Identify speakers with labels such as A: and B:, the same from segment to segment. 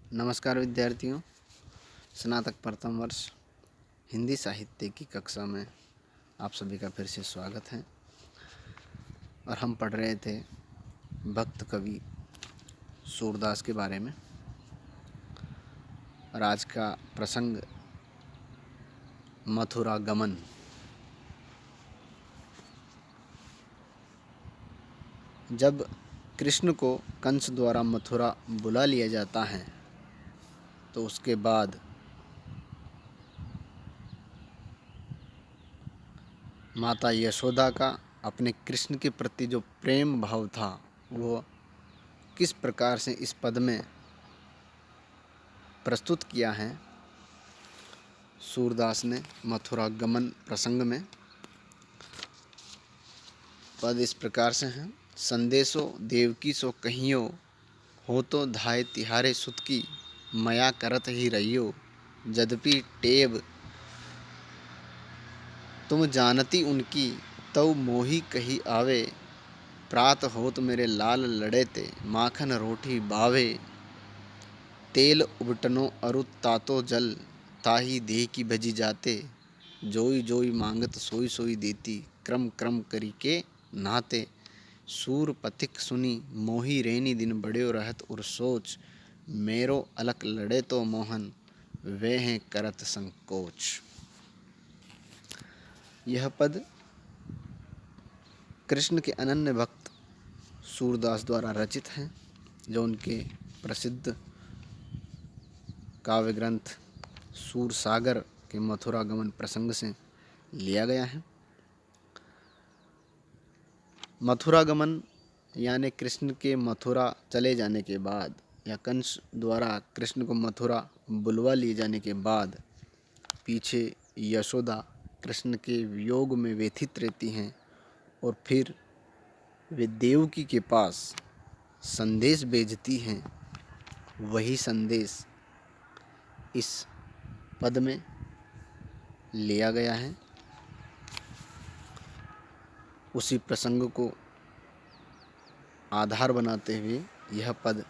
A: नमस्कार विद्यार्थियों, स्नातक प्रथम वर्ष हिंदी साहित्य की कक्षा में आप सभी का फिर से स्वागत है। और हम पढ़ रहे थे भक्त कवि सूरदास के बारे में। और आज का प्रसंग मथुरा गमन। जब कृष्ण को कंस द्वारा मथुरा बुला लिया जाता है तो उसके बाद माता यशोदा का अपने कृष्ण के प्रति जो प्रेम भाव था वो किस प्रकार से इस पद में प्रस्तुत किया है सूरदास ने मथुरा गमन प्रसंग में। पद इस प्रकार से हैं। संदेशो देवकी सो कहियो, हो तो धाय तिहारे सुत की, मया करत ही रहियो, यद्यपि टेव तुम जानती उनकी, तव मोही कही आवे, प्रात होत मेरे लाल लड़े ते, माखन रोटी बावे, तेल उबटनो अरु तातो जल, ताही देह की भजी जाते, जोई जोई मांगत सोई सोई देती, क्रम क्रम करी के नहाते, सूर पथिक सुनी मोही रेनी दिन बड़्यो रहत उर सोच, मेरो अलक लड़े तो मोहन, वे हैं करत संकोच। यह पद कृष्ण के अनन्य भक्त सूरदास द्वारा रचित हैं, जो उनके प्रसिद्ध काव्य ग्रंथ सूरसागर के मथुरा गमन प्रसंग से लिया गया है। मथुरा गमन यानी कृष्ण के मथुरा चले जाने के बाद या कंस द्वारा कृष्ण को मथुरा बुलवा लिए जाने के बाद पीछे यशोदा कृष्ण के वियोग में व्यथित रहती हैं और फिर वे देवकी के पास संदेश भेजती हैं। वही संदेश इस पद में लिया गया है। उसी प्रसंग को आधार बनाते हुए यह पद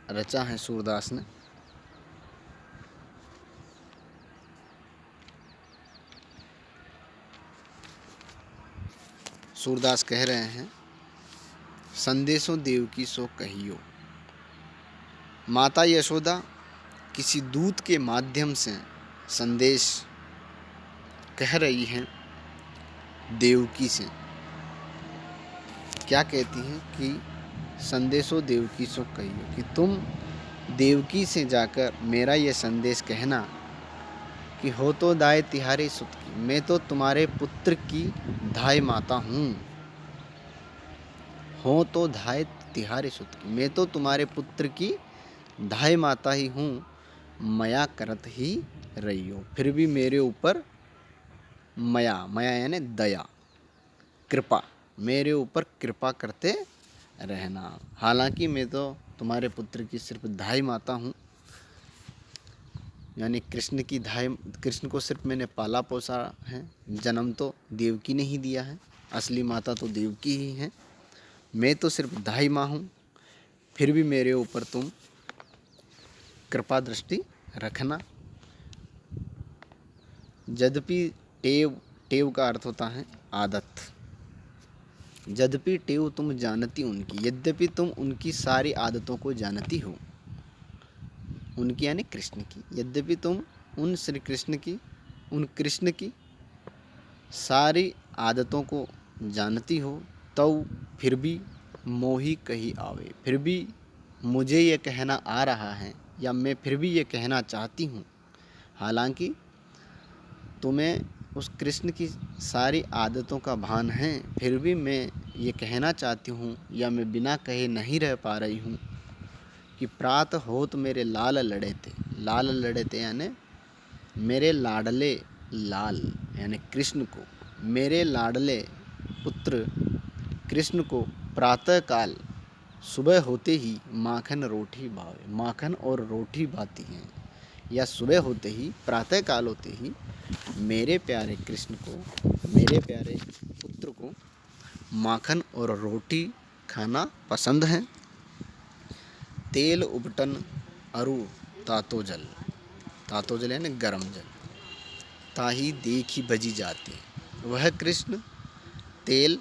A: रचा है सूरदास ने। सूरदास कह रहे हैं, संदेशो देवकी सो कहियो। माता यशोदा किसी दूत के माध्यम से संदेश कह रही हैं देवकी से। क्या कहती हैं कि संदेशो देवकी सो कहियो, कि तुम देवकी से जाकर मेरा यह संदेश कहना कि हो तो दाय तिहारे सुत की, मैं तो तुम्हारे पुत्र की धाय माता हूँ। हो तो धाय तिहारे सुत की, मैं तो तुम्हारे पुत्र की धाय माता ही हूँ। मया करत ही रहियो, फिर भी मेरे ऊपर मया मया यानी दया कृपा, मेरे ऊपर कृपा करते रहना। हालांकि मैं तो तुम्हारे पुत्र की सिर्फ धाय माता हूँ, यानी कृष्ण की धाय, कृष्ण को सिर्फ मैंने पाला पोसा है। जन्म तो देवकी ने ही दिया है, असली माता तो देवकी ही है। मैं तो सिर्फ धाई माँ हूँ, फिर भी मेरे ऊपर तुम कृपा दृष्टि रखना। यद्यपि टेव, टेव का अर्थ होता है आदत। यद्यपि टेव तुम जानती उनकी, यद्यपि तुम उनकी सारी आदतों को जानती हो। उनकी यानी कृष्ण की। यद्यपि तुम उन श्री कृष्ण की, उन कृष्ण की सारी आदतों को जानती हो, तो फिर भी मोही कही आवे, फिर भी मुझे ये कहना आ रहा है या मैं फिर भी ये कहना चाहती हूँ। हालांकि तुम्हें उस कृष्ण की सारी आदतों का भान है, फिर भी मैं ये कहना चाहती हूँ या मैं बिना कहे नहीं रह पा रही हूँ कि प्रात होत मेरे लाल लड़े थे। लाल लड़े थे यानी मेरे लाडले लाल यानी कृष्ण को, मेरे लाडले पुत्र कृष्ण को प्रातःकाल सुबह होते ही माखन रोटी भावे, माखन और रोटी भाती हैं। या सुबह होते ही, प्रातःकाल होते ही मेरे प्यारे कृष्ण को, मेरे प्यारे पुत्र को माखन और रोटी खाना पसंद है। तेल उबटन अरु तातो जल, तातो जल यानी गर्म जल, ताही देखी भजी जाते, वह कृष्ण तेल,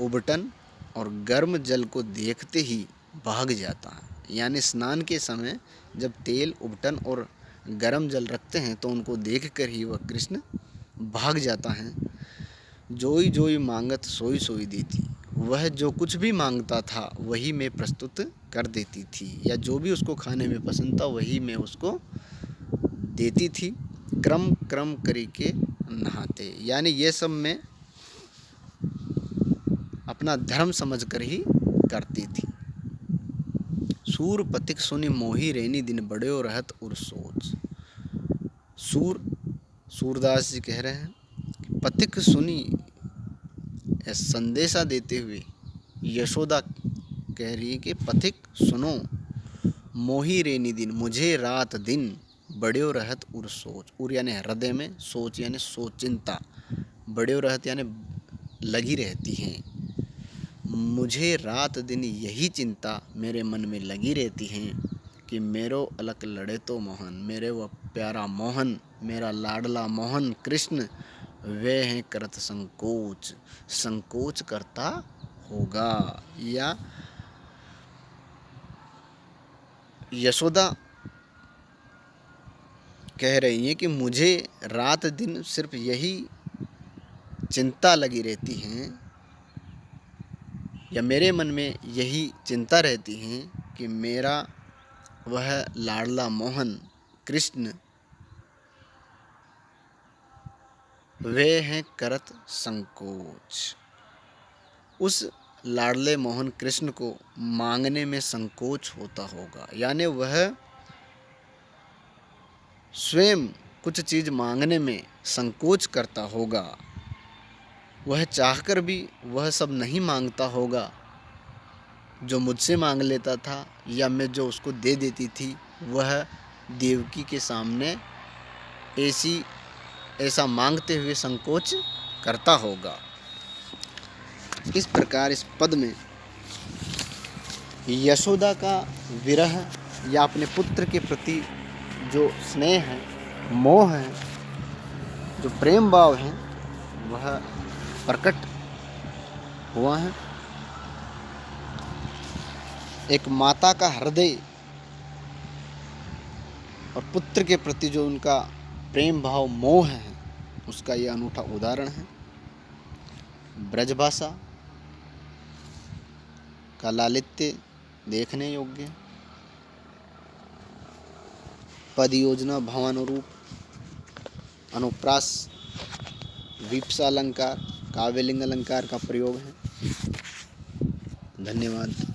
A: उबटन और गर्म जल को देखते ही भाग जाता है। यानी स्नान के समय जब तेल, उबटन और गर्म जल रखते हैं तो उनको देखकर ही वह कृष्ण भाग जाता है। जोई जोई मांगत सोई सोई देती, वह जो कुछ भी मांगता था वही मैं प्रस्तुत कर देती थी, या जो भी उसको खाने में पसंद था वही मैं उसको देती थी। क्रम क्रम करके नहाते, यानी ये सब मैं अपना धर्म समझकर ही करती थी। सूर पथिक सुनि मोही रैनी दिन बड़े रहत उर सोच। सूरदास जी कह रहे हैं पथिक सुनी, संदेशा देते हुए यशोदा कह रही है कि पथिक सुनो, मोही रेनी दिन, मुझे रात दिन, बड़े रहत उर सोच, उर यानी हृदय में, सोच यानी सोच चिंता, बड़े रहत यानी लगी रहती हैं, मुझे रात दिन यही चिंता मेरे मन में लगी रहती है कि मेरो अलक लड़े तो मोहन, मेरे वह प्यारा मोहन, मेरा लाडला मोहन कृष्ण वे हैं करत संकोच, संकोच करता होगा। या यशोदा कह रही हैं कि मुझे रात दिन सिर्फ यही चिंता लगी रहती हैं, या मेरे मन में यही चिंता रहती है कि मेरा वह लाडला मोहन कृष्ण वे हैं करत संकोच, उस लाडले मोहन कृष्ण को मांगने में संकोच होता होगा। यानी वह स्वयं कुछ चीज़ मांगने में संकोच करता होगा, वह चाहकर भी वह सब नहीं मांगता होगा जो मुझसे मांग लेता था, या मैं जो उसको दे देती थी वह देवकी के सामने ऐसा मांगते हुए संकोच करता होगा। इस प्रकार इस पद में यशोदा का विरह या अपने पुत्र के प्रति जो स्नेह है, मोह है, जो प्रेम भाव है, वह प्रकट हुआ है। एक माता का हृदय और पुत्र के प्रति जो उनका प्रेम भाव, मोह है, उसका यह अनूठा उदाहरण है। ब्रजभाषा का लालित्य देखने योग्य, पद योजना भावानुरूप, अनुप्रास, विप्सा अलंकार, काव्यलिंग अलंकार का प्रयोग है। धन्यवाद।